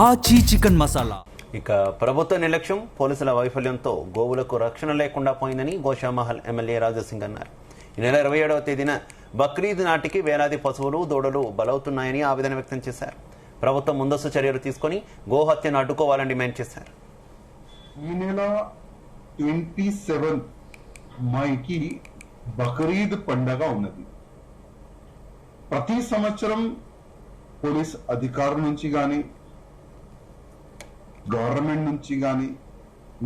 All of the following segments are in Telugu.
ఆచి చికెన్ మసాలా. ఇక ప్రభుత్వ నిర్లక్ష్యం, పోలీసుల వైఫల్యంతో గోవులకు రక్షణ లేకుండా పోయిందని గోషామహల్ ఎమ్మెల్యే రాజాసింగ్ అన్నారు. ఈ నెల 27వ తేదీన బక్రీద్ నాటికి వేలాది పశువులు, దూడలు బలవుతున్నాయని ఆవేదన వ్యక్తం చేశారు. ప్రభుత్వం ముందస్తు చర్యలు తీసుకుని గోహత్యను అడ్డుకోవాలని డిమాండ్ చేశారు. ఈ నెల 27 మైకి బక్రీద్ పండగ ఉన్నది. ప్రతి సంవత్సరం పోలీస్ అధికారుల నుంచి గాని, గవర్నమెంట్ నుంచి గాని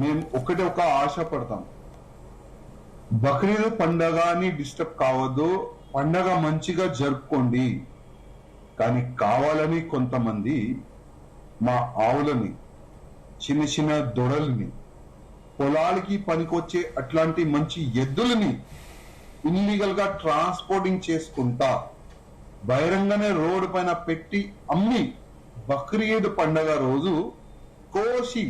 మేము ఒక ఆశ పడతాం, బక్రీద్ పండగని డిస్టర్బ్ కావద్దు, పండగ మంచిగా జరుపుకోండి. కానీ కావాలని కొంతమంది మా ఆవులని, చిన్న చిన్న దొడల్ని, పొలాలకి పనికొచ్చే అట్లాంటి మంచి ఎద్దులని ఇల్లీగల్ గా ట్రాన్స్పోర్టింగ్ చేసుకుంటా బహిరంగనే రోడ్డు పైన పెట్టి అమ్మి బక్రీద్ పండగ రోజు కోసి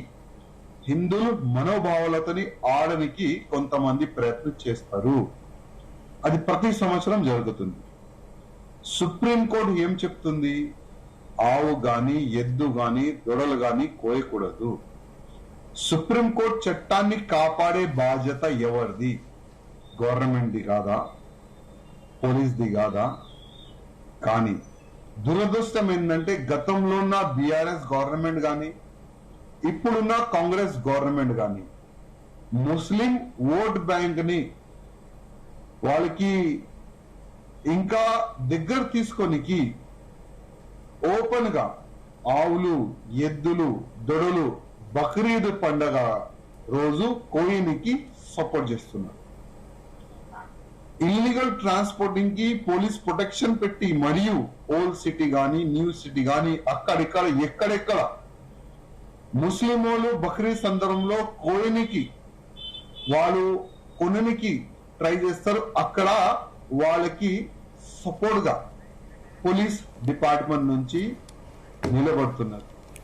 హిందువులు మనోభావాలతోని ఆడనికి కొంతమంది ప్రయత్నం చేస్తారు. అది ప్రతి సంవత్సరం జరుగుతుంది. సుప్రీంకోర్టు ఏం చెప్తుంది? ఆవు గాని, ఎద్దు గాని, దొడలు గాని కోయకూడదు. సుప్రీంకోర్టు చట్టాన్ని కాపాడే బాధ్యత ఎవరిది? గవర్నమెంట్ది కాదా? పోలీస్ది కాదా? కానీ దురదృష్టం ఏంటంటే గతంలో ఉన్న బీఆర్ఎస్ గవర్నమెంట్ గాని, ఇప్పుడున్న కాంగ్రెస్ గవర్నమెంట్ గాని ముస్లిం ఓట్ బ్యాంక్ ని వాళ్ళకి ఇంకా దగ్గర తీసుకొనికి ఓపెన్ గా ఆవులు, ఎద్దులు, దొడలు బక్రీద్ పండగ రోజు కోయినికి సపోర్ట్ చేస్తున్నారు. ఇల్లీగల్ ట్రాన్స్పోర్టింగ్ కి పోలీస్ ప్రొటెక్షన్ పెట్టి మరియు ఓల్డ్ సిటీ గాని, న్యూ సిటీ గాని అక్కడిక్కడ ఎక్కడెక్కడ ముస్లిం వాళ్ళు బక్రీద్ సందర్భంలో కోయనికి వాళ్ళు కొననికి ట్రై చేస్తారు. అక్కడ వాళ్ళకి సపోర్ట్ గా పోలీస్ డిపార్ట్మెంట్ నుంచి నిలబడుతున్నారు.